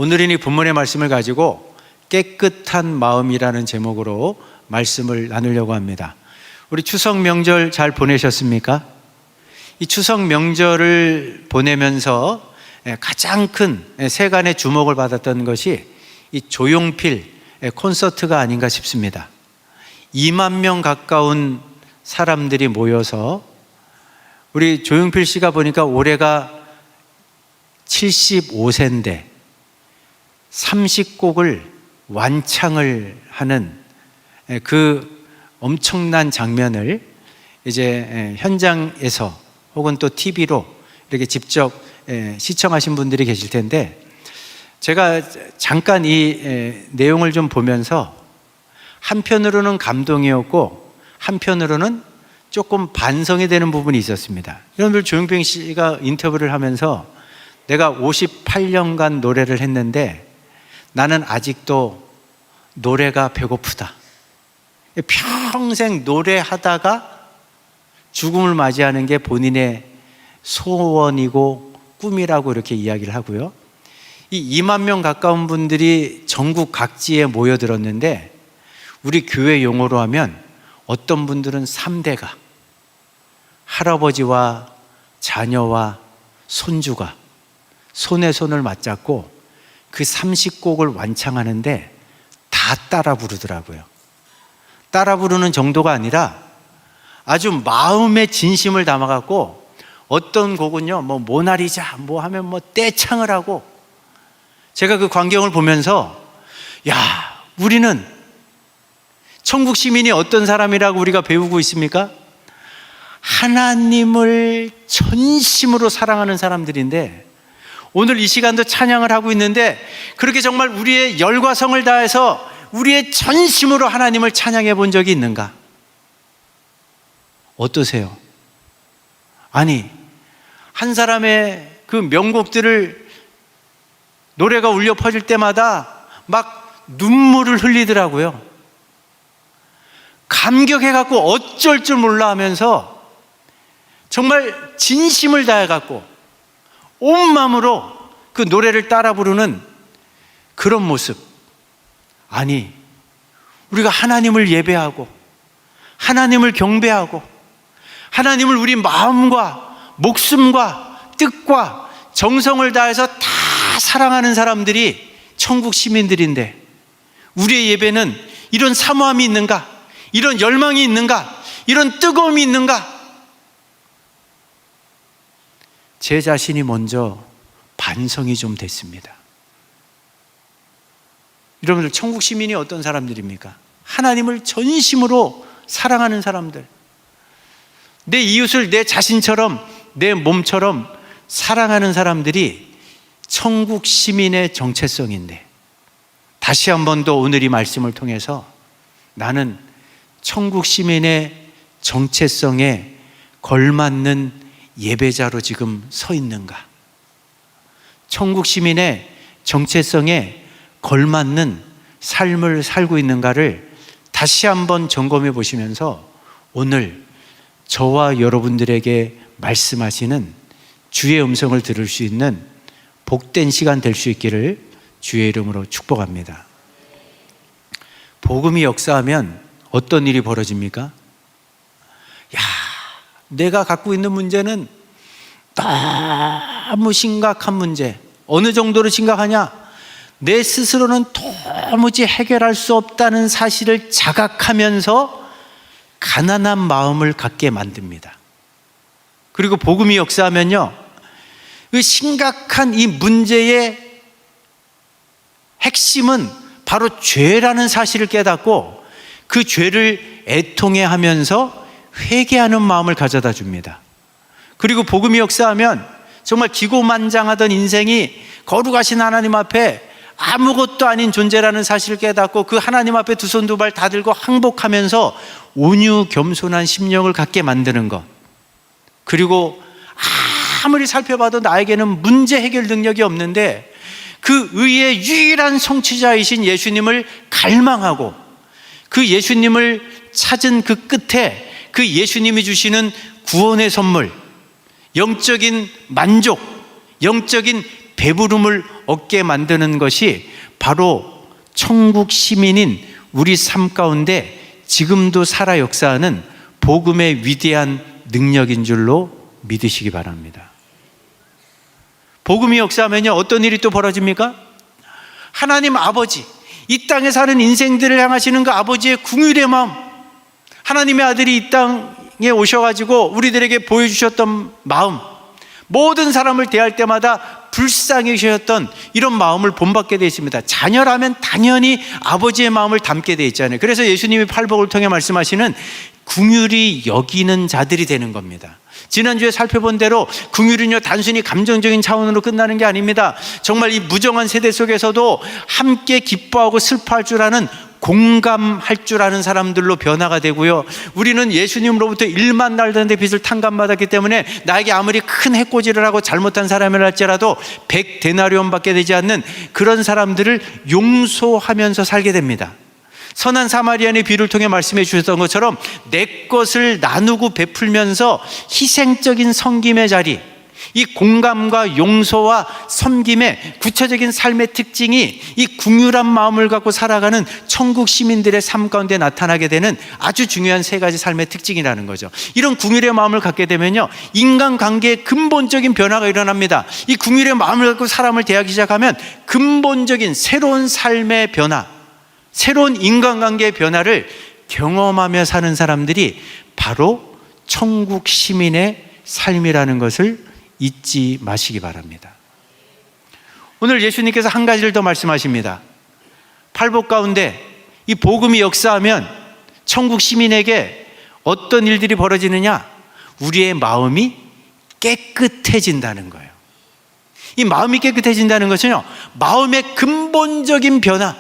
오늘은 이 본문의 말씀을 가지고 깨끗한 마음이라는 제목으로 말씀을 나누려고 합니다. 우리 추석 명절 잘 보내셨습니까? 이 추석 명절을 보내면서 가장 큰 세간의 주목을 받았던 것이 이 조용필 콘서트가 아닌가 싶습니다. 2만 명 가까운 사람들이 모여서 우리 조용필 씨가 보니까 올해가 75세인데 30곡을 완창을 하는 그 엄청난 장면을 이제 현장에서 혹은 또 TV로 이렇게 직접 시청하신 분들이 계실 텐데, 제가 잠깐 이 내용을 좀 보면서 한편으로는 감동이었고 한편으로는 조금 반성이 되는 부분이 있었습니다. 여러분들, 조용필 씨가 인터뷰를 하면서 내가 58년간 노래를 했는데 나는 아직도 노래가 배고프다. 평생 노래하다가 죽음을 맞이하는 게 본인의 소원이고 꿈이라고 이렇게 이야기를 하고요. 이 2만 명 가까운 분들이 전국 각지에 모여들었는데, 우리 교회 용어로 하면 어떤 분들은 3대가, 할아버지와 자녀와 손주가 손에 손을 맞잡고 그 30곡을 완창하는데 다 따라 부르더라고요. 따라 부르는 정도가 아니라 아주 마음의 진심을 담아갖고, 어떤 곡은요 모나리자 하면 떼창을 하고, 제가 그 광경을 보면서 우리는 천국 시민이 어떤 사람이라고 우리가 배우고 있습니까? 하나님을 전심으로 사랑하는 사람들인데, 오늘 이 시간도 찬양을 하고 있는데 그렇게 정말 우리의 열과 성을 다해서 우리의 전심으로 하나님을 찬양해 본 적이 있는가? 어떠세요? 아니, 한 사람의 그 명곡들을 노래가 울려 퍼질 때마다 막 눈물을 흘리더라고요. 감격해갖고 어쩔 줄 몰라 하면서 정말 진심을 다해갖고 온 마음으로 그 노래를 따라 부르는 그런 모습. 아니, 우리가 하나님을 예배하고 하나님을 경배하고 하나님을 우리 마음과 목숨과 뜻과 정성을 다해서 다 사랑하는 사람들이 천국 시민들인데, 우리의 예배는 이런 사모함이 있는가? 이런 열망이 있는가? 이런 뜨거움이 있는가? 제 자신이 먼저 반성이 좀 됐습니다. 여러분들, 천국 시민이 어떤 사람들입니까? 하나님을 전심으로 사랑하는 사람들, 내 이웃을 내 자신처럼, 내 몸처럼 사랑하는 사람들이 천국 시민의 정체성인데, 다시 한 번 더 오늘 이 말씀을 통해서 나는 천국 시민의 정체성에 걸맞는 예배자로 지금 서 있는가? 천국 시민의 정체성에 걸맞는 삶을 살고 있는가를 다시 한번 점검해 보시면서 오늘 저와 여러분들에게 말씀하시는 주의 음성을 들을 수 있는 복된 시간 될 수 있기를 주의 이름으로 축복합니다. 복음이 역사하면 어떤 일이 벌어집니까? 내가 갖고 있는 문제는 너무 심각한 문제. 어느 정도로 심각하냐? 내 스스로는 도무지 해결할 수 없다는 사실을 자각하면서 가난한 마음을 갖게 만듭니다. 그리고 복음이 역사하면요, 그 심각한 이 문제의 핵심은 바로 죄라는 사실을 깨닫고 그 죄를 애통해 하면서 회개하는 마음을 가져다 줍니다. 그리고 복음이 역사하면 정말 기고만장하던 인생이 거룩하신 하나님 앞에 아무것도 아닌 존재라는 사실을 깨닫고 그 하나님 앞에 두 손 두 발 다 들고 항복하면서 온유 겸손한 심령을 갖게 만드는 것. 그리고 아무리 살펴봐도 나에게는 문제 해결 능력이 없는데 그 의의 유일한 성취자이신 예수님을 갈망하고 그 예수님을 찾은 그 끝에 그 예수님이 주시는 구원의 선물, 영적인 만족, 영적인 배부름을 얻게 만드는 것이 바로 천국 시민인 우리 삶 가운데 지금도 살아 역사하는 복음의 위대한 능력인 줄로 믿으시기 바랍니다. 복음이 역사하면요, 어떤 일이 또 벌어집니까? 하나님 아버지, 이 땅에 사는 인생들을 향하시는 그 아버지의 긍휼의 마음, 하나님의 아들이 이 땅에 오셔가지고 우리들에게 보여주셨던 마음, 모든 사람을 대할 때마다 불쌍히 여기셨던 이런 마음을 본받게 되어 있습니다. 자녀라면 당연히 아버지의 마음을 담게 되어 있잖아요. 그래서 예수님이 팔복을 통해 말씀하시는 긍휼히 여기는 자들이 되는 겁니다. 지난주에 살펴본 대로 긍휼은요, 단순히 감정적인 차원으로 끝나는 게 아닙니다. 정말 이 무정한 세대 속에서도 함께 기뻐하고 슬퍼할 줄 아는, 공감할 줄 아는 사람들로 변화가 되고요, 우리는 예수님으로부터 1만 날던데 빚을 탕감받았기 때문에 나에게 아무리 큰 해코지를 하고 잘못한 사람을 할지라도 100데나리온 밖에 되지 않는 그런 사람들을 용서하면서 살게 됩니다. 선한 사마리아인의 비유를 통해 말씀해 주셨던 것처럼 내 것을 나누고 베풀면서 희생적인 섬김의 자리, 이 공감과 용서와 섬김의 구체적인 삶의 특징이 이 긍휼한 마음을 갖고 살아가는 천국 시민들의 삶 가운데 나타나게 되는 아주 중요한 세 가지 삶의 특징이라는 거죠. 이런 긍휼의 마음을 갖게 되면요, 인간관계에 근본적인 변화가 일어납니다. 이 긍휼의 마음을 갖고 사람을 대하기 시작하면 근본적인 새로운 삶의 변화, 새로운 인간관계의 변화를 경험하며 사는 사람들이 바로 천국 시민의 삶이라는 것을 잊지 마시기 바랍니다. 오늘 예수님께서 한 가지를 더 말씀하십니다. 팔복 가운데 이 복음이 역사하면 천국 시민에게 어떤 일들이 벌어지느냐? 우리의 마음이 깨끗해진다는 거예요. 이 마음이 깨끗해진다는 것은요, 마음의 근본적인 변화,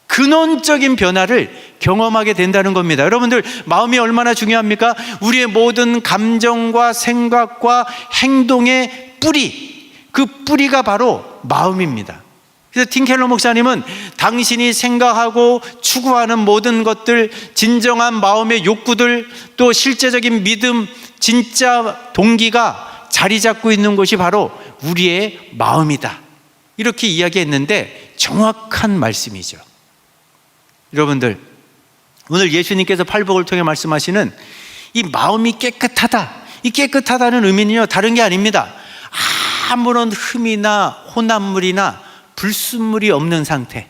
근원적인 변화를 경험하게 된다는 겁니다. 여러분들, 마음이 얼마나 중요합니까? 우리의 모든 감정과 생각과 행동의 뿌리, 그 뿌리가 바로 마음입니다. 그래서 팀켈러 목사님은 당신이 생각하고 추구하는 모든 것들, 진정한 마음의 욕구들, 또 실제적인 믿음, 진짜 동기가 자리 잡고 있는 곳이 바로 우리의 마음이다, 이렇게 이야기했는데 정확한 말씀이죠. 여러분들, 오늘 예수님께서 팔복을 통해 말씀하시는 이 마음이 깨끗하다, 이 깨끗하다는 의미는요, 다른 게 아닙니다. 아무런 흠이나 혼합물이나 불순물이 없는 상태.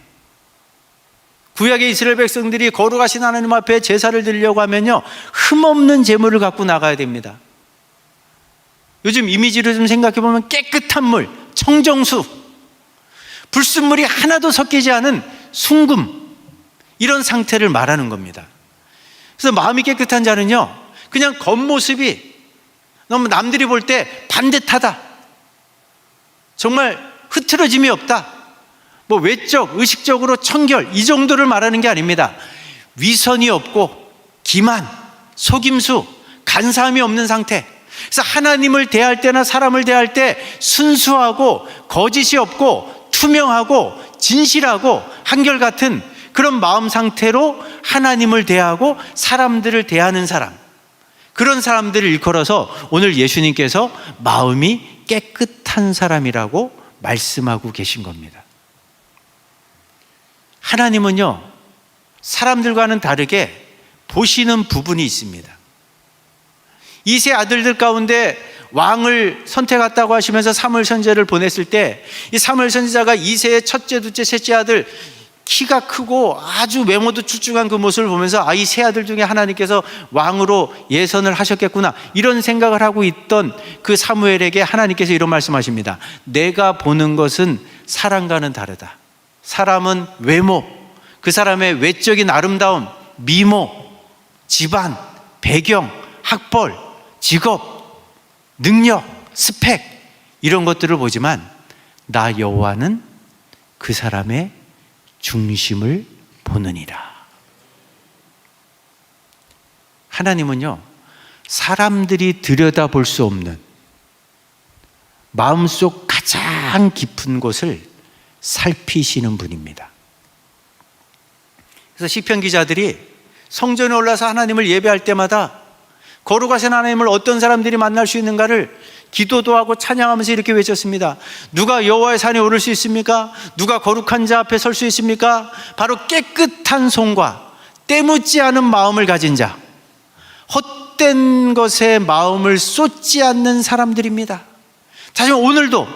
구약의 이스라엘 백성들이 거룩하신 하나님 앞에 제사를 드리려고 하면요, 흠없는 제물을 갖고 나가야 됩니다. 요즘 이미지를 좀 생각해 보면 깨끗한 물, 청정수, 불순물이 하나도 섞이지 않은 순금, 이런 상태를 말하는 겁니다. 그래서 마음이 깨끗한 자는요, 그냥 겉모습이 너무 남들이 볼 때 반듯하다, 정말 흐트러짐이 없다, 뭐 외적, 의식적으로 청결, 이 정도를 말하는 게 아닙니다. 위선이 없고 기만, 속임수, 간사함이 없는 상태. 그래서 하나님을 대할 때나 사람을 대할 때 순수하고 거짓이 없고 투명하고 진실하고 한결같은 그런 마음 상태로 하나님을 대하고 사람들을 대하는 사람, 그런 사람들을 일컬어서 오늘 예수님께서 마음이 깨끗한 사람이라고 말씀하고 계신 겁니다. 하나님은요, 사람들과는 다르게 보시는 부분이 있습니다. 이세 아들들 가운데 왕을 선택했다고 하시면서 사무엘 선지자를 보냈을 때, 이 사무엘 선지자가 이세의 첫째, 둘째, 셋째 아들, 키가 크고 아주 외모도 출중한 그 모습을 보면서 이 세 아들 중에 하나님께서 왕으로 예선을 하셨겠구나, 이런 생각을 하고 있던 그 사무엘에게 하나님께서 이런 말씀하십니다. 내가 보는 것은 사람과는 다르다. 사람은 외모, 그 사람의 외적인 아름다움, 미모, 집안, 배경, 학벌, 직업, 능력, 스펙, 이런 것들을 보지만 나 여호와는 그 사람의 중심을 보느니라. 하나님은요, 사람들이 들여다볼 수 없는 마음속 가장 깊은 곳을 살피시는 분입니다. 그래서 시편 기자들이 성전에 올라서 하나님을 예배할 때마다 거룩하신 하나님을 어떤 사람들이 만날 수 있는가를 기도도 하고 찬양하면서 이렇게 외쳤습니다. 누가 여호와의 산에 오를 수 있습니까? 누가 거룩한 자 앞에 설 수 있습니까? 바로 깨끗한 손과 때묻지 않은 마음을 가진 자, 헛된 것에 마음을 쏟지 않는 사람들입니다. 다시 오늘도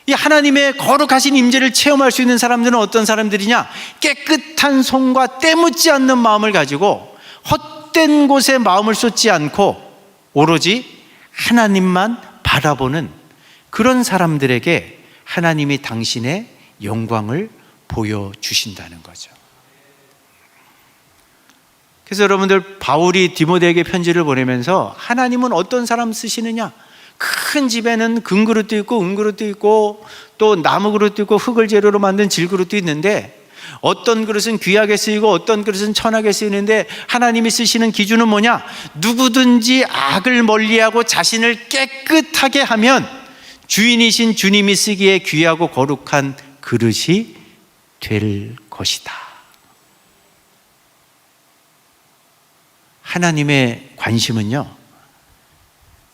이 하나님의 거룩하신 임재를 체험할 수 있는 사람들은 어떤 사람들이냐? 깨끗한 손과 때묻지 않는 마음을 가지고 헛된 곳에 마음을 쏟지 않고 오로지 하나님만 바라보는 그런 사람들에게 하나님이 당신의 영광을 보여주신다는 거죠. 그래서 여러분들, 바울이 디모데에게 편지를 보내면서 하나님은 어떤 사람 쓰시느냐? 큰 집에는 금그릇도 있고 은그릇도 있고 또 나무 그릇도 있고 흙을 재료로 만든 질그릇도 있는데, 어떤 그릇은 귀하게 쓰이고 어떤 그릇은 천하게 쓰이는데 하나님이 쓰시는 기준은 뭐냐? 누구든지 악을 멀리하고 자신을 깨끗하게 하면 주인이신 주님이 쓰기에 귀하고 거룩한 그릇이 될 것이다. 하나님의 관심은요,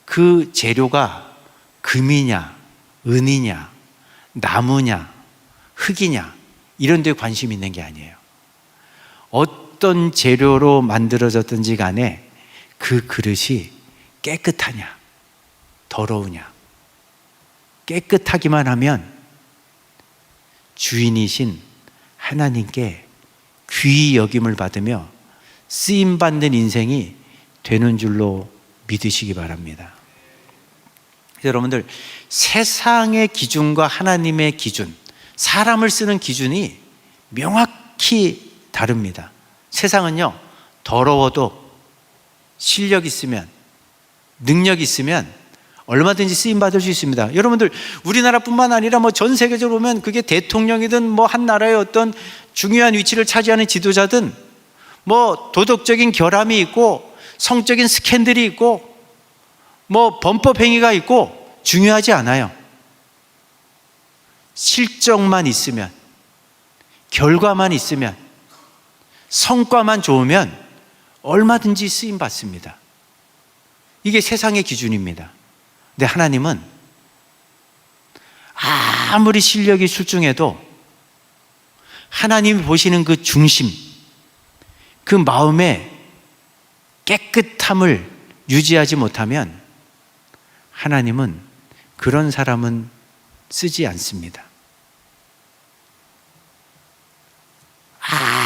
그 재료가 금이냐 은이냐 나무냐 흙이냐 이런 데 관심이 있는 게 아니에요. 어떤 재료로 만들어졌든지 간에 그 그릇이 깨끗하냐 더러우냐, 깨끗하기만 하면 주인이신 하나님께 귀히 여김을 받으며 쓰임받는 인생이 되는 줄로 믿으시기 바랍니다. 여러분들, 세상의 기준과 하나님의 기준, 사람을 쓰는 기준이 명확히 다릅니다. 세상은요, 더러워도 실력 있으면, 능력 있으면 얼마든지 쓰임 받을 수 있습니다. 여러분들, 우리나라뿐만 아니라 전 세계적으로 보면 그게 대통령이든 한 나라의 어떤 중요한 위치를 차지하는 지도자든 도덕적인 결함이 있고 성적인 스캔들이 있고 범법 행위가 있고 중요하지 않아요. 실적만 있으면, 결과만 있으면, 성과만 좋으면 얼마든지 쓰임 받습니다. 이게 세상의 기준입니다. 근데 하나님은 아무리 실력이 출중해도 하나님이 보시는 그 중심, 그 마음의 깨끗함을 유지하지 못하면 하나님은 그런 사람은 쓰지 않습니다.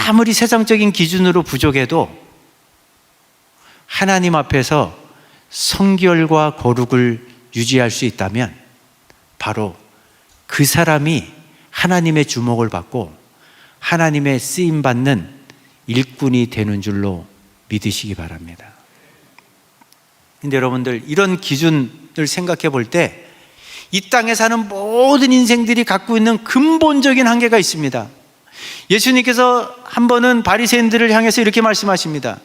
아무리 세상적인 기준으로 부족해도 하나님 앞에서 성결과 거룩을 유지할 수 있다면 바로 그 사람이 하나님의 주목을 받고 하나님의 쓰임받는 일꾼이 되는 줄로 믿으시기 바랍니다. 근데 여러분들, 이런 기준을 생각해 볼 때 이 땅에 사는 모든 인생들이 갖고 있는 근본적인 한계가 있습니다. 예수님께서 한 번은 바리새인들을 향해서 이렇게 말씀하십니다.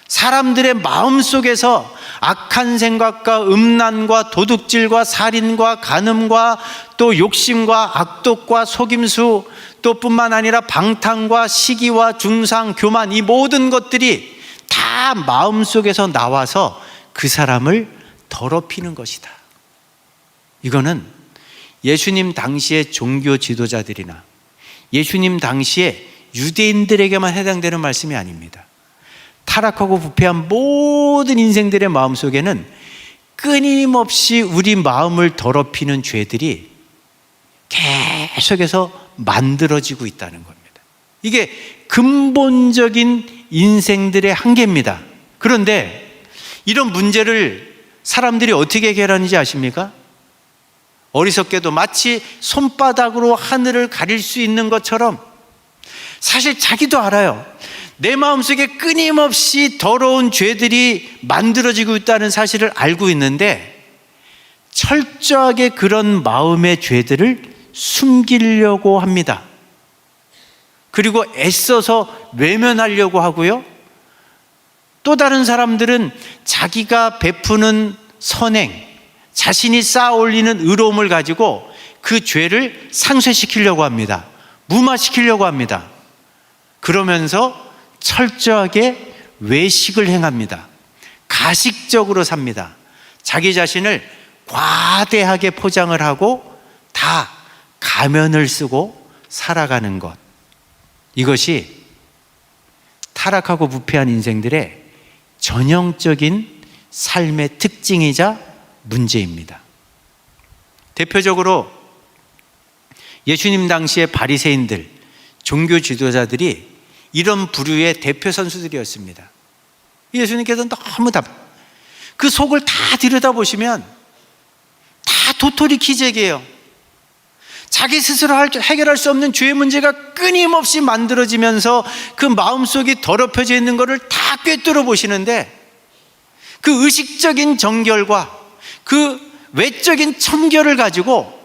사람들의 마음속에서 악한 생각과 음란과 도둑질과 살인과 간음과 또 욕심과 악독과 속임수, 또 뿐만 아니라 방탕과 시기와 중상, 교만, 이 모든 것들이 다 마음속에서 나와서 그 사람을 더럽히는 것이다. 이거는 예수님 당시의 종교 지도자들이나 예수님 당시에 유대인들에게만 해당되는 말씀이 아닙니다. 타락하고 부패한 모든 인생들의 마음속에는 끊임없이 우리 마음을 더럽히는 죄들이 계속해서 만들어지고 있다는 겁니다. 이게 근본적인 인생들의 한계입니다. 그런데 이런 문제를 사람들이 어떻게 해결하는지 아십니까? 어리석게도 마치 손바닥으로 하늘을 가릴 수 있는 것처럼 사실 자기도 알아요. 내 마음속에 끊임없이 더러운 죄들이 만들어지고 있다는 사실을 알고 있는데 철저하게 그런 마음의 죄들을 숨기려고 합니다. 그리고 애써서 외면하려고 하고요. 또 다른 사람들은 자기가 베푸는 선행, 자신이 쌓아 올리는 의로움을 가지고 그 죄를 상쇄시키려고 합니다. 무마시키려고 합니다. 그러면서 철저하게 외식을 행합니다. 가식적으로 삽니다. 자기 자신을 과대하게 포장을 하고 다 가면을 쓰고 살아가는 것, 이것이 타락하고 부패한 인생들의 전형적인 삶의 특징이자 문제입니다. 대표적으로 예수님 당시의 바리새인들, 종교 지도자들이 이런 부류의 대표 선수들이었습니다. 예수님께서 너무 그 속을 다 들여다보시면 다 도토리 키재기예요. 자기 스스로 해결할 수 없는 죄의 문제가 끊임없이 만들어지면서 그 마음속이 더럽혀져 있는 것을 다 꿰뚫어 보시는데, 그 의식적인 정결과 그 외적인 청결을 가지고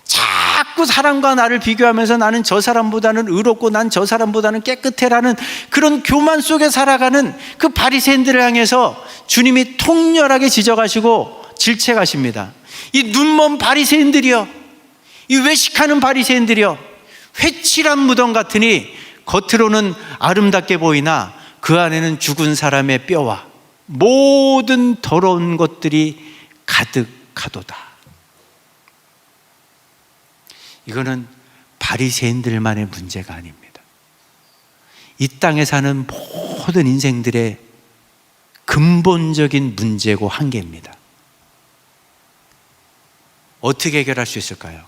자꾸 사람과 나를 비교하면서 나는 저 사람보다는 의롭고 난 저 사람보다는 깨끗해라는 그런 교만 속에 살아가는 그 바리새인들을 향해서 주님이 통렬하게 지적하시고 질책하십니다. 이 눈먼 바리새인들이여, 이 외식하는 바리새인들이여, 회칠한 무덤 같으니 겉으로는 아름답게 보이나 그 안에는 죽은 사람의 뼈와 모든 더러운 것들이 가득하도다. 이거는 바리새인들만의 문제가 아닙니다. 이 땅에 사는 모든 인생들의 근본적인 문제고 한계입니다. 어떻게 해결할 수 있을까요?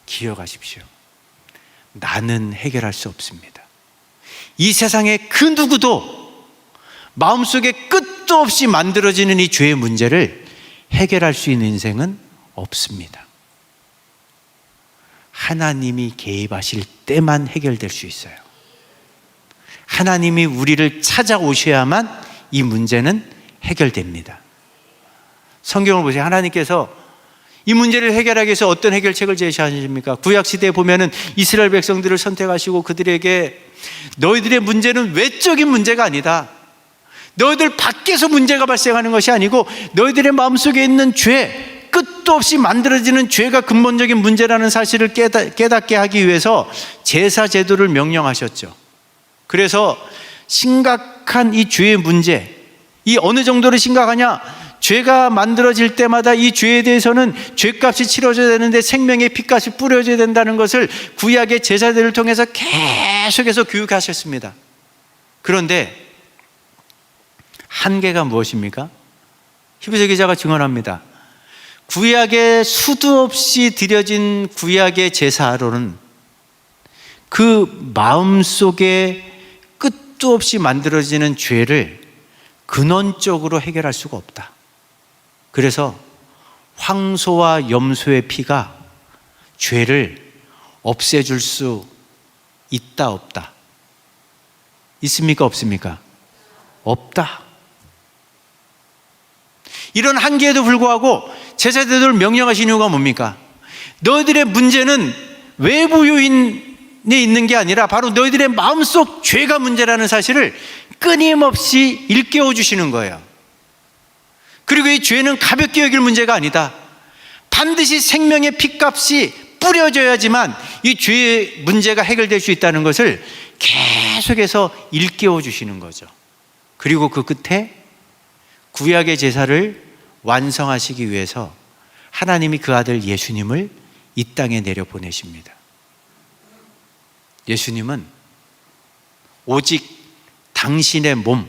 기억하십시오. 나는 해결할 수 없습니다. 이 세상에 그 누구도 마음속에 끝도 없이 만들어지는 이 죄의 문제를 해결할 수 있는 인생은 없습니다. 하나님이 개입하실 때만 해결될 수 있어요. 하나님이 우리를 찾아오셔야만 이 문제는 해결됩니다. 성경을 보세요. 하나님께서 이 문제를 해결하기 위해서 어떤 해결책을 제시하십니까? 구약시대에 보면은 이스라엘 백성들을 선택하시고 그들에게 너희들의 문제는 외적인 문제가 아니다. 너희들 밖에서 문제가 발생하는 것이 아니고 너희들의 마음속에 있는 죄, 끝도 없이 만들어지는 죄가 근본적인 문제라는 사실을 깨닫게 하기 위해서 제사 제도를 명령하셨죠. 그래서 심각한 이 죄의 문제, 이 어느 정도로 심각하냐? 죄가 만들어질 때마다 이 죄에 대해서는 죄값이 치러져야 되는데 생명의 피값이 뿌려져야 된다는 것을 구약의 제사들을 통해서 계속해서 교육하셨습니다. 그런데 한계가 무엇입니까? 히브리서 기자가 증언합니다. 구약에 수도 없이 드려진 구약의 제사로는 그 마음속에 끝도 없이 만들어지는 죄를 근원적으로 해결할 수가 없다. 그래서 황소와 염소의 피가 죄를 없애줄 수 있다 없다? 있습니까 없습니까? 없다. 이런 한계에도 불구하고 제사장들을 명령하신 이유가 뭡니까? 너희들의 문제는 외부 요인에 있는 게 아니라 바로 너희들의 마음속 죄가 문제라는 사실을 끊임없이 일깨워 주시는 거예요. 그리고 이 죄는 가볍게 여길 문제가 아니다. 반드시 생명의 피값이 뿌려져야지만 이 죄의 문제가 해결될 수 있다는 것을 계속해서 일깨워 주시는 거죠. 그리고 그 끝에 구약의 제사를 완성하시기 위해서 하나님이 그 아들 예수님을 이 땅에 내려보내십니다. 예수님은 오직 당신의 몸,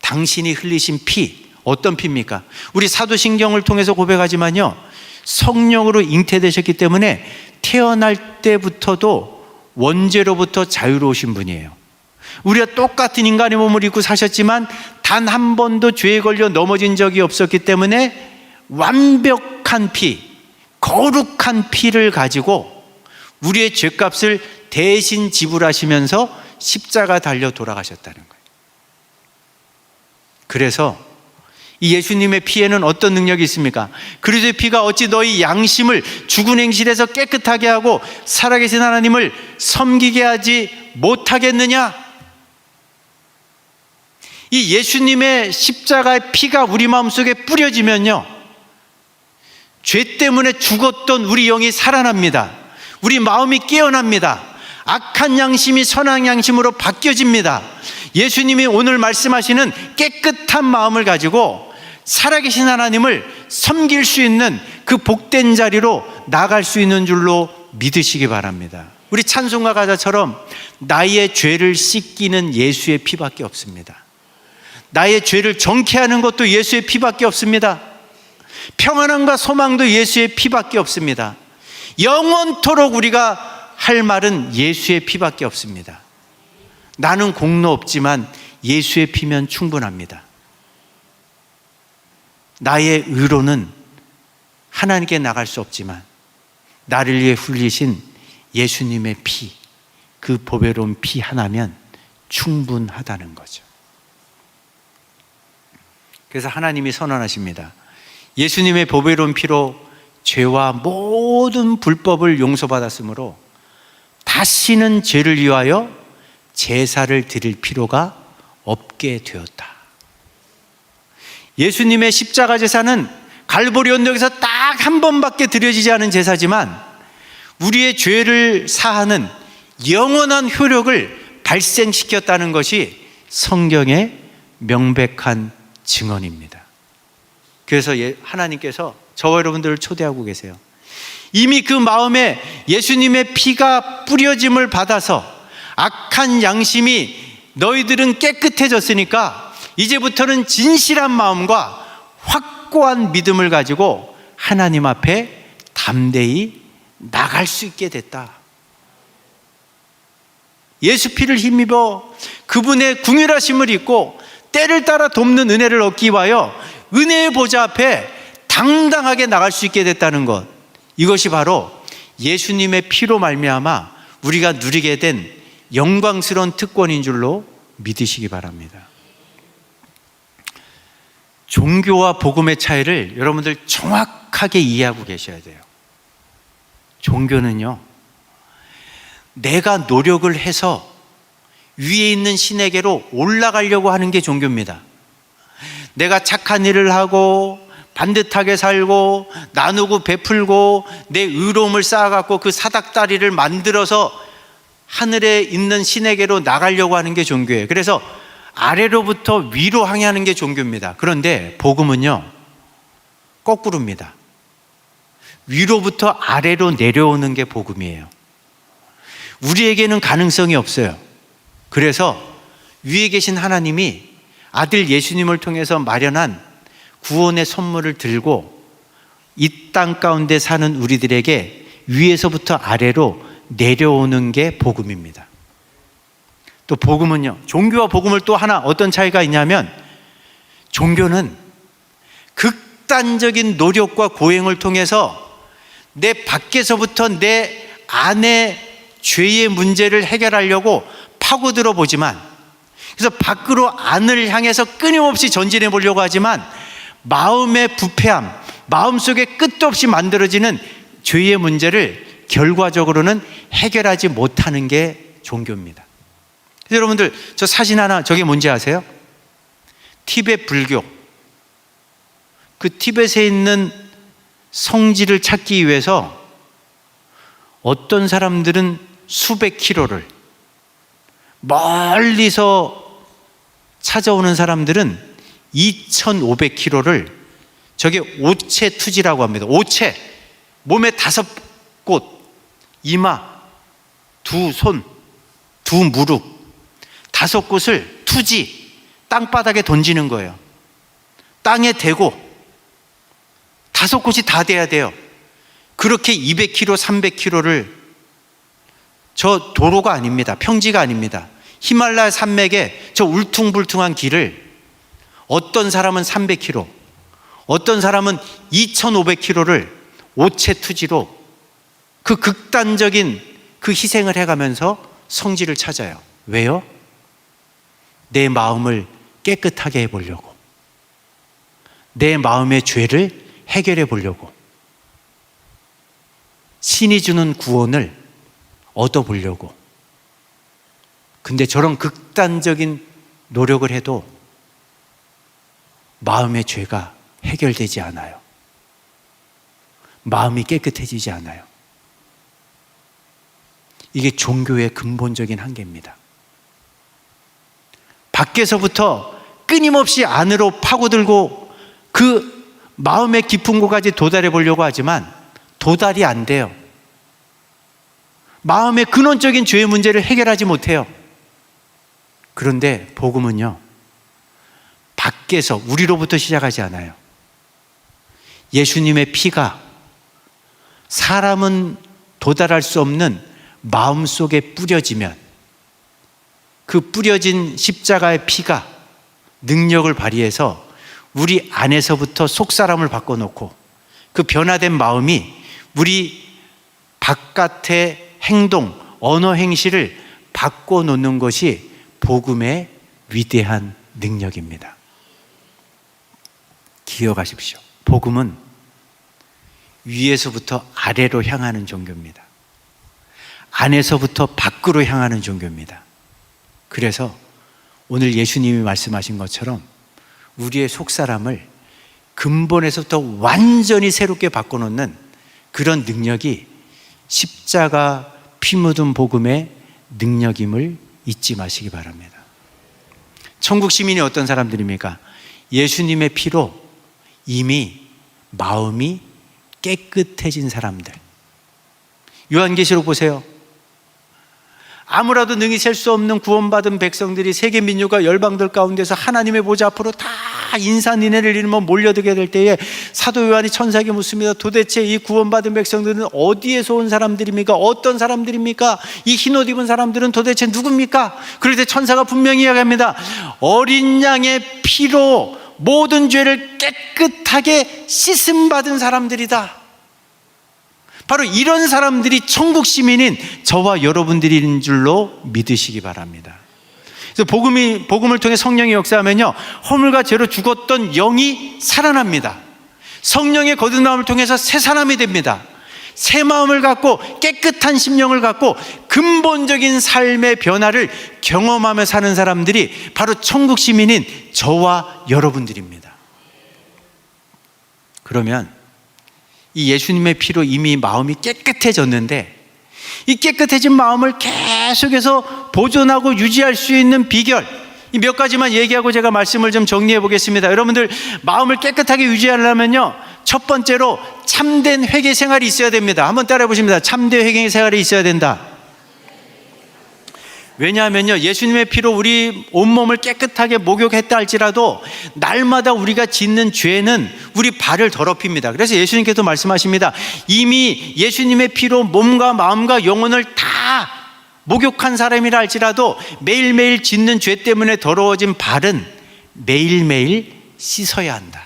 당신이 흘리신 피, 어떤 피입니까? 우리 사도신경을 통해서 고백하지만요, 성령으로 잉태되셨기 때문에 태어날 때부터도 원죄로부터 자유로우신 분이에요. 우리가 똑같은 인간의 몸을 입고 사셨지만 단 한 번도 죄에 걸려 넘어진 적이 없었기 때문에 완벽한 피, 거룩한 피를 가지고 우리의 죄값을 대신 지불하시면서 십자가 달려 돌아가셨다는 거예요. 그래서 이 예수님의 피에는 어떤 능력이 있습니까? 그리스도의 피가 어찌 너희 양심을 죽은 행실에서 깨끗하게 하고 살아계신 하나님을 섬기게 하지 못하겠느냐? 이 예수님의 십자가의 피가 우리 마음속에 뿌려지면요, 죄 때문에 죽었던 우리 영이 살아납니다. 우리 마음이 깨어납니다. 악한 양심이 선한 양심으로 바뀌어집니다. 예수님이 오늘 말씀하시는 깨끗한 마음을 가지고 살아계신 하나님을 섬길 수 있는 그 복된 자리로 나갈 수 있는 줄로 믿으시기 바랍니다. 우리 찬송가 가사처럼 나의 죄를 씻기는 예수의 피밖에 없습니다. 나의 죄를 정케하는 것도 예수의 피밖에 없습니다. 평안함과 소망도 예수의 피밖에 없습니다. 영원토록 우리가 할 말은 예수의 피밖에 없습니다. 나는 공로 없지만 예수의 피면 충분합니다. 나의 의로는 하나님께 나갈 수 없지만 나를 위해 흘리신 예수님의 피, 그 보배로운 피 하나면 충분하다는 거죠. 그래서 하나님이 선언하십니다. 예수님의 보배로운 피로 죄와 모든 불법을 용서받았으므로 다시는 죄를 위하여 제사를 드릴 필요가 없게 되었다. 예수님의 십자가 제사는 갈보리 언덕에서 딱 한 번밖에 드려지지 않은 제사지만 우리의 죄를 사하는 영원한 효력을 발생시켰다는 것이 성경의 명백한 증언입니다. 그래서 하나님께서 저와 여러분들을 초대하고 계세요. 이미 그 마음에 예수님의 피가 뿌려짐을 받아서 악한 양심이 너희들은 깨끗해졌으니까 이제부터는 진실한 마음과 확고한 믿음을 가지고 하나님 앞에 담대히 나갈 수 있게 됐다. 예수 피를 힘입어 그분의 궁휼하심을 입고 때를 따라 돕는 은혜를 얻기 위하여 은혜의 보좌 앞에 당당하게 나갈 수 있게 됐다는 것, 이것이 바로 예수님의 피로 말미암아 우리가 누리게 된 영광스러운 특권인 줄로 믿으시기 바랍니다. 종교와 복음의 차이를 여러분들 정확하게 이해하고 계셔야 돼요. 종교는요, 내가 노력을 해서 위에 있는 신에게로 올라가려고 하는 게 종교입니다. 내가 착한 일을 하고 반듯하게 살고 나누고 베풀고 내 의로움을 쌓아갖고 그 사닥다리를 만들어서 하늘에 있는 신에게로 나가려고 하는 게 종교예요. 그래서 아래로부터 위로 향하는 게 종교입니다. 그런데 복음은요, 거꾸로입니다. 위로부터 아래로 내려오는 게 복음이에요. 우리에게는 가능성이 없어요. 그래서 위에 계신 하나님이 아들 예수님을 통해서 마련한 구원의 선물을 들고 이 땅 가운데 사는 우리들에게 위에서부터 아래로 내려오는 게 복음입니다. 또 복음은요, 종교와 복음을 또 하나 어떤 차이가 있냐면, 종교는 극단적인 노력과 고행을 통해서 내 밖에서부터 내 안의 죄의 문제를 해결하려고 파고들어 보지만, 그래서 밖으로 안을 향해서 끊임없이 전진해 보려고 하지만 마음의 부패함, 마음속에 끝도 없이 만들어지는 죄의 문제를 결과적으로는 해결하지 못하는 게 종교입니다. 그래서 여러분들, 저 사진 하나, 저게 뭔지 아세요? 티베트 불교. 그 티베트에 있는 성지를 찾기 위해서 어떤 사람들은 수백 킬로를, 멀리서 찾아오는 사람들은 2,500km를, 저게 오체 투지라고 합니다. 오체, 몸에 5곳, 이마, 2손, 2무릎, 5곳을 투지, 땅바닥에 던지는 거예요. 땅에 대고 5곳이 다 돼야 돼요. 그렇게 200km, 300km를, 저 도로가 아닙니다. 평지가 아닙니다. 히말라야 산맥에 저 울퉁불퉁한 길을 어떤 사람은 300km, 어떤 사람은 2,500km를 오체 투지로 그 극단적인 그 희생을 해가면서 성지를 찾아요. 왜요? 내 마음을 깨끗하게 해보려고, 내 마음의 죄를 해결해 보려고, 신이 주는 구원을 얻어보려고. 근데 저런 극단적인 노력을 해도 마음의 죄가 해결되지 않아요. 마음이 깨끗해지지 않아요. 이게 종교의 근본적인 한계입니다. 밖에서부터 끊임없이 안으로 파고들고 그 마음의 깊은 곳까지 도달해 보려고 하지만 도달이 안 돼요. 마음의 근원적인 죄의 문제를 해결하지 못해요. 그런데 복음은요, 밖에서 우리로부터 시작하지 않아요. 예수님의 피가 사람은 도달할 수 없는 마음속에 뿌려지면 그 뿌려진 십자가의 피가 능력을 발휘해서 우리 안에서부터 속사람을 바꿔놓고 그 변화된 마음이 우리 바깥의 행동, 언어 행실을 바꿔놓는 것이 복음의 위대한 능력입니다. 기억하십시오. 복음은 위에서부터 아래로 향하는 종교입니다. 안에서부터 밖으로 향하는 종교입니다. 그래서 오늘 예수님이 말씀하신 것처럼 우리의 속사람을 근본에서부터 완전히 새롭게 바꿔놓는 그런 능력이 십자가 피 묻은 복음의 능력임을 잊지 마시기 바랍니다. 천국 시민이 어떤 사람들입니까? 예수님의 피로 이미 마음이 깨끗해진 사람들. 요한계시록 보세요. 아무라도 능히 셀 수 없는 구원받은 백성들이 세계 민족과 열방들 가운데서 하나님의 보좌 앞으로 다 인산인해를 이루며 몰려들게 될 때에 사도 요한이 천사에게 묻습니다. 도대체 이 구원받은 백성들은 어디에서 온 사람들입니까? 어떤 사람들입니까? 이 흰옷 입은 사람들은 도대체 누굽니까? 그럴 때 천사가 분명히 이야기합니다. 어린 양의 피로 모든 죄를 깨끗하게 씻음받은 사람들이다. 바로 이런 사람들이 천국 시민인 저와 여러분들인 줄로 믿으시기 바랍니다. 그래서 복음을 통해 성령이 역사하면요, 허물과 죄로 죽었던 영이 살아납니다. 성령의 거듭남을 통해서 새 사람이 됩니다. 새 마음을 갖고 깨끗한 심령을 갖고 근본적인 삶의 변화를 경험하며 사는 사람들이 바로 천국 시민인 저와 여러분들입니다. 그러면 이 예수님의 피로 이미 마음이 깨끗해졌는데 이 깨끗해진 마음을 계속해서 보존하고 유지할 수 있는 비결, 이 몇 가지만 얘기하고 제가 말씀을 좀 정리해 보겠습니다. 여러분들 마음을 깨끗하게 유지하려면요, 첫 번째로 참된 회개 생활이 있어야 됩니다. 한번 따라해 보십니다. 참된 회개 생활이 있어야 된다. 왜냐하면요, 예수님의 피로 우리 온몸을 깨끗하게 목욕했다 할지라도 날마다 우리가 짓는 죄는 우리 발을 더럽힙니다. 그래서 예수님께서 말씀하십니다. 이미 예수님의 피로 몸과 마음과 영혼을 다 목욕한 사람이라 할지라도 매일매일 짓는 죄 때문에 더러워진 발은 매일매일 씻어야 한다.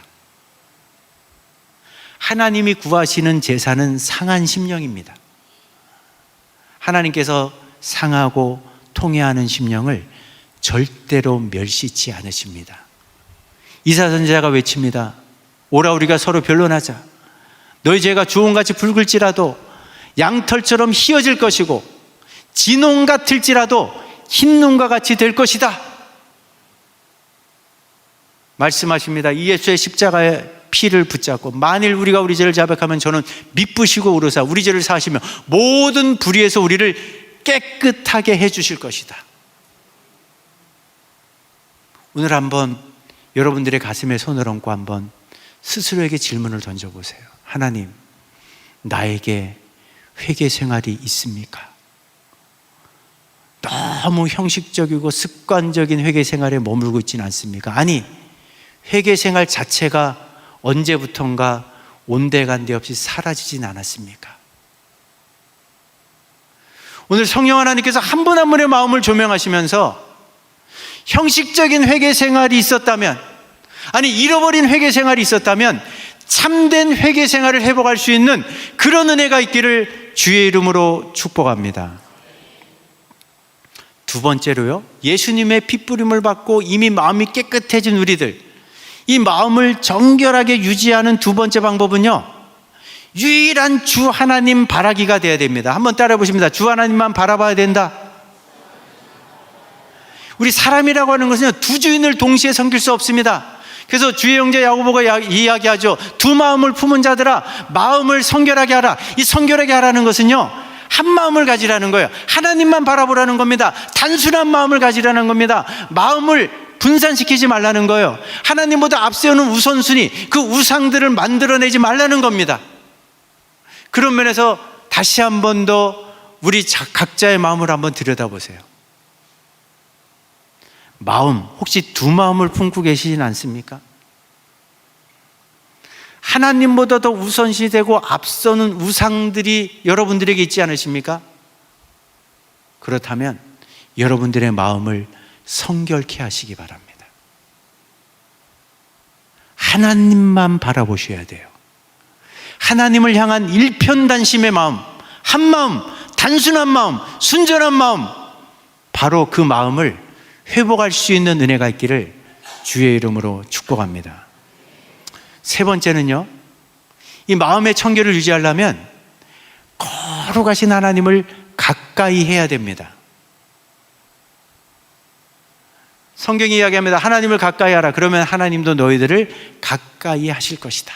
하나님이 구하시는 제사는 상한 심령입니다. 하나님께서 상하고 통회하는 심령을 절대로 멸시치 않으십니다. 이사야 선지자가 외칩니다. 오라 우리가 서로 변론하자. 너희 죄가 주홍같이 붉을지라도 양털처럼 희어질 것이고 진홍 같을지라도 흰눈과 같이 될 것이다. 말씀하십니다. 이 예수의 십자가의 피를 붙잡고 만일 우리가 우리 죄를 자백하면 저는 미쁘시고 의로사 우리 죄를 사하시며 모든 불의에서 우리를 깨끗하게 해주실 것이다. 오늘 한번 여러분들의 가슴에 손을 얹고 한번 스스로에게 질문을 던져보세요. 하나님, 나에게 회개 생활이 있습니까? 너무 형식적이고 습관적인 회개 생활에 머물고 있지는 않습니까? 아니, 회개 생활 자체가 언제부턴가 온데간데 없이 사라지진 않았습니까? 오늘 성령 하나님께서 한 분 한 분의 마음을 조명하시면서 형식적인 회개 생활이 있었다면, 아니 잃어버린 회개 생활이 있었다면 참된 회개 생활을 회복할 수 있는 그런 은혜가 있기를 주의 이름으로 축복합니다. 두 번째로요, 예수님의 핏부림을 받고 이미 마음이 깨끗해진 우리들, 이 마음을 정결하게 유지하는 두 번째 방법은요, 유일한 주 하나님 바라기가 되어야 됩니다. 한번 따라해 보십니다. 주 하나님만 바라봐야 된다. 우리 사람이라고 하는 것은요, 두 주인을 동시에 섬길 수 없습니다. 그래서 주의 형제 야고보가 이야기하죠. 두 마음을 품은 자들아 마음을 성결하게 하라. 이 성결하게 하라는 것은요, 한 마음을 가지라는 거예요. 하나님만 바라보라는 겁니다. 단순한 마음을 가지라는 겁니다. 마음을 분산시키지 말라는 거예요. 하나님보다 앞세우는 우선순위, 그 우상들을 만들어내지 말라는 겁니다. 그런 면에서 다시 한 번 더 우리 각자의 마음을 한번 들여다보세요. 마음, 혹시 두 마음을 품고 계시진 않습니까? 하나님보다 더 우선시 되고 앞서는 우상들이 여러분들에게 있지 않으십니까? 그렇다면 여러분들의 마음을 성결케 하시기 바랍니다. 하나님만 바라보셔야 돼요. 하나님을 향한 일편단심의 마음, 한 마음, 단순한 마음, 순전한 마음, 바로 그 마음을 회복할 수 있는 은혜가 있기를 주의 이름으로 축복합니다. 세 번째는요, 이 마음의 청결을 유지하려면 거룩하신 하나님을 가까이 해야 됩니다. 성경이 이야기합니다. 하나님을 가까이 하라. 그러면 하나님도 너희들을 가까이 하실 것이다.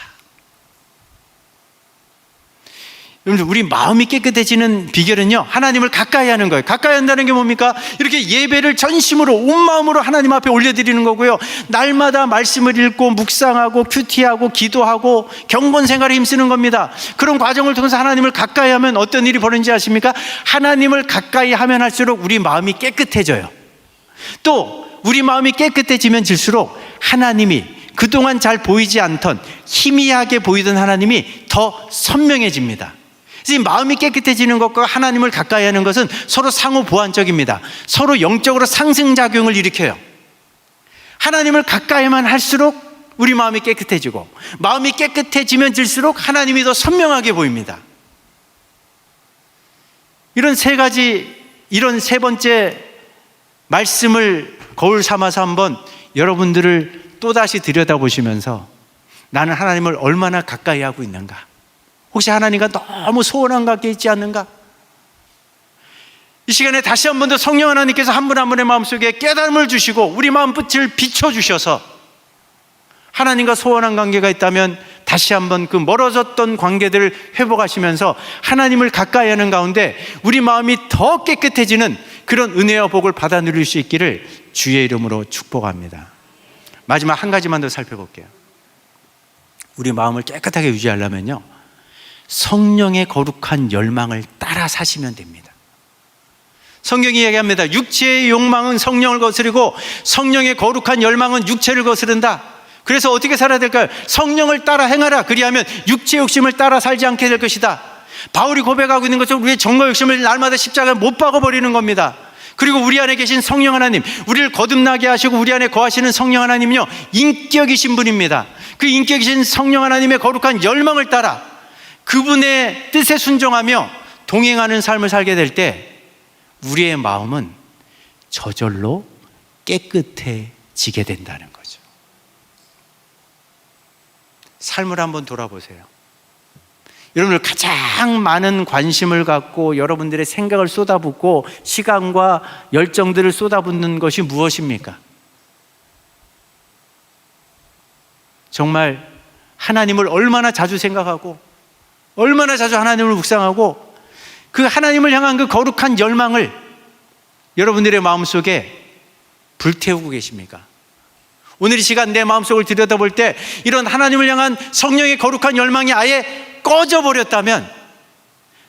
여러분, 우리 마음이 깨끗해지는 비결은요, 하나님을 가까이 하는 거예요. 가까이 한다는 게 뭡니까? 이렇게 예배를 전심으로 온 마음으로 하나님 앞에 올려드리는 거고요, 날마다 말씀을 읽고 묵상하고 큐티하고 기도하고 경건 생활에 힘쓰는 겁니다. 그런 과정을 통해서 하나님을 가까이 하면 어떤 일이 벌어지는지 아십니까? 하나님을 가까이 하면 할수록 우리 마음이 깨끗해져요. 또 우리 마음이 깨끗해지면 질수록 하나님이 그동안 잘 보이지 않던 희미하게 보이던 하나님이 더 선명해집니다. 그래서 이 마음이 깨끗해지는 것과 하나님을 가까이 하는 것은 서로 상호 보완적입니다. 서로 영적으로 상승작용을 일으켜요. 하나님을 가까이만 할수록 우리 마음이 깨끗해지고, 마음이 깨끗해지면 질수록 하나님이 더 선명하게 보입니다. 이런 세 번째 말씀을 거울 삼아서 한번 여러분들을 또다시 들여다보시면서 나는 하나님을 얼마나 가까이 하고 있는가? 혹시 하나님과 너무 소원한 관계 있지 않는가? 이 시간에 다시 한 번 더 성령 하나님께서 한 분 한 분의 마음속에 깨달음을 주시고 우리 마음빛을 비춰주셔서 하나님과 소원한 관계가 있다면 다시 한번 그 멀어졌던 관계들을 회복하시면서 하나님을 가까이 하는 가운데 우리 마음이 더 깨끗해지는 그런 은혜와 복을 받아 누릴 수 있기를 주의 이름으로 축복합니다. 마지막 한 가지만 더 살펴볼게요. 우리 마음을 깨끗하게 유지하려면요, 성령의 거룩한 열망을 따라 사시면 됩니다. 성경이 얘기합니다. 육체의 욕망은 성령을 거스르고 성령의 거룩한 열망은 육체를 거스른다. 그래서 어떻게 살아야 될까요? 성령을 따라 행하라. 그리하면 육체 욕심을 따라 살지 않게 될 것이다. 바울이 고백하고 있는 것처럼 우리의 정거 욕심을 날마다 십자가에 못 박아버리는 겁니다. 그리고 우리 안에 계신 성령 하나님, 우리를 거듭나게 하시고 우리 안에 거하시는 성령 하나님은요, 인격이신 분입니다. 그 인격이신 성령 하나님의 거룩한 열망을 따라 그분의 뜻에 순종하며 동행하는 삶을 살게 될 때 우리의 마음은 저절로 깨끗해지게 된다는 거죠. 삶을 한번 돌아보세요. 여러분들 가장 많은 관심을 갖고 여러분들의 생각을 쏟아붓고 시간과 열정들을 쏟아붓는 것이 무엇입니까? 정말 하나님을 얼마나 자주 생각하고 얼마나 자주 하나님을 묵상하고 그 하나님을 향한 그 거룩한 열망을 여러분들의 마음속에 불태우고 계십니까? 오늘 이 시간 내 마음속을 들여다볼 때 이런 하나님을 향한 성령의 거룩한 열망이 아예 꺼져버렸다면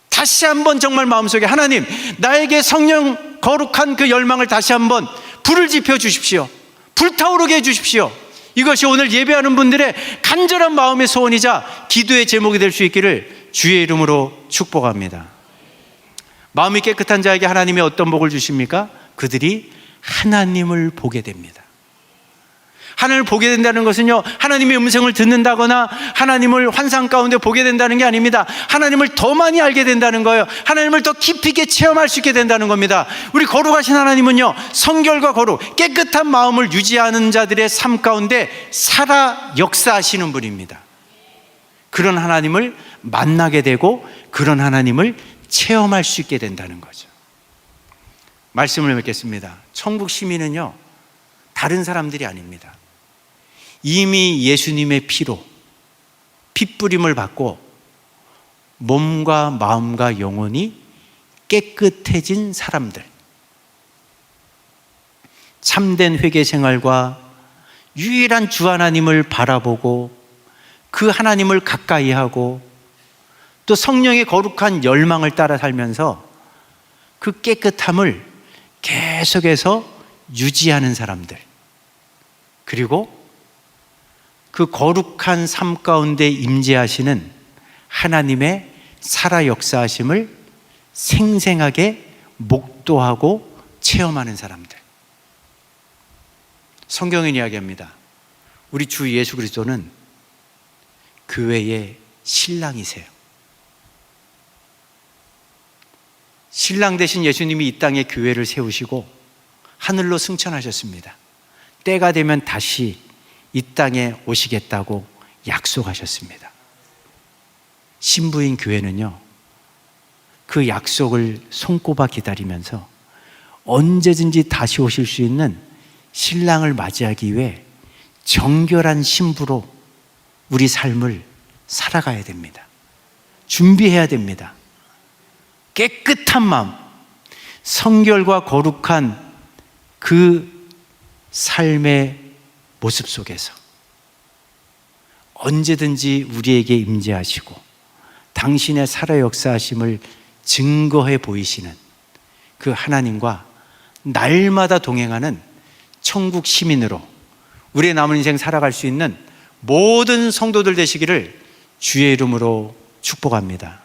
다시 한번 정말 마음속에 하나님, 나에게 성령 거룩한 그 열망을 다시 한번 불을 지펴 주십시오. 불타오르게 해 주십시오. 이것이 오늘 예배하는 분들의 간절한 마음의 소원이자 기도의 제목이 될 수 있기를 주의 이름으로 축복합니다. 마음이 깨끗한 자에게 하나님이 어떤 복을 주십니까? 그들이 하나님을 보게 됩니다. 하나님을 보게 된다는 것은요, 하나님의 음성을 듣는다거나 하나님을 환상 가운데 보게 된다는 게 아닙니다. 하나님을 더 많이 알게 된다는 거예요. 하나님을 더 깊이 있게 체험할 수 있게 된다는 겁니다. 우리 거룩하신 하나님은요, 성결과 거룩, 깨끗한 마음을 유지하는 자들의 삶 가운데 살아 역사하시는 분입니다. 그런 하나님을 만나게 되고 그런 하나님을 체험할 수 있게 된다는 거죠. 말씀을 맺겠습니다. 천국 시민은요, 다른 사람들이 아닙니다. 이미 예수님의 피로 핏부림을 받고 몸과 마음과 영혼이 깨끗해진 사람들, 참된 회개 생활과 유일한 주 하나님을 바라보고 그 하나님을 가까이 하고 또 성령의 거룩한 열망을 따라 살면서 그 깨끗함을 계속해서 유지하는 사람들, 그리고 그 거룩한 삶 가운데 임재하시는 하나님의 살아 역사하심을 생생하게 목도하고 체험하는 사람들. 성경은 이야기합니다. 우리 주 예수 그리스도는 교회의 신랑이세요. 신랑 되신 예수님이 이 땅에 교회를 세우시고 하늘로 승천하셨습니다. 때가 되면 다시 이 땅에 오시겠다고 약속하셨습니다. 신부인 교회는요, 그 약속을 손꼽아 기다리면서 언제든지 다시 오실 수 있는 신랑을 맞이하기 위해 정결한 신부로 우리 삶을 살아가야 됩니다. 준비해야 됩니다. 깨끗한 마음, 성결과 거룩한 그 삶의 모습 속에서 언제든지 우리에게 임재하시고 당신의 살아 역사하심을 증거해 보이시는 그 하나님과 날마다 동행하는 천국 시민으로 우리의 남은 인생 살아갈 수 있는 모든 성도들 되시기를 주의 이름으로 축복합니다.